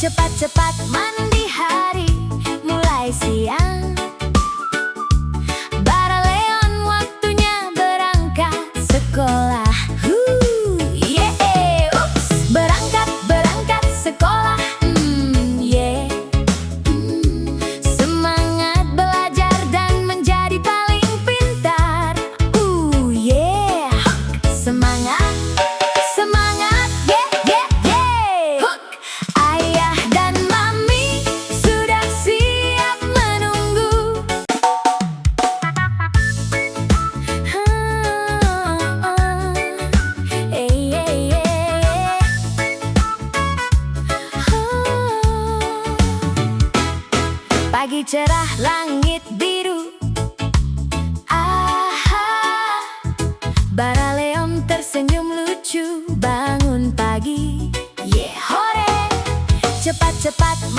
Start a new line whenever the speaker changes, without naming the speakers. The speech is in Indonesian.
Cepat-cepat mandi hari mulai siang. Baraleon waktunya berangkat sekolah. Yeah, ups. Berangkat sekolah. Yeah. Semangat belajar dan menjadi paling pintar. Yeah. Semangat. Pagi cerah, langit biru. Baraleon tersenyum lucu bangun pagi. Yeah, hore. Cepat-cepat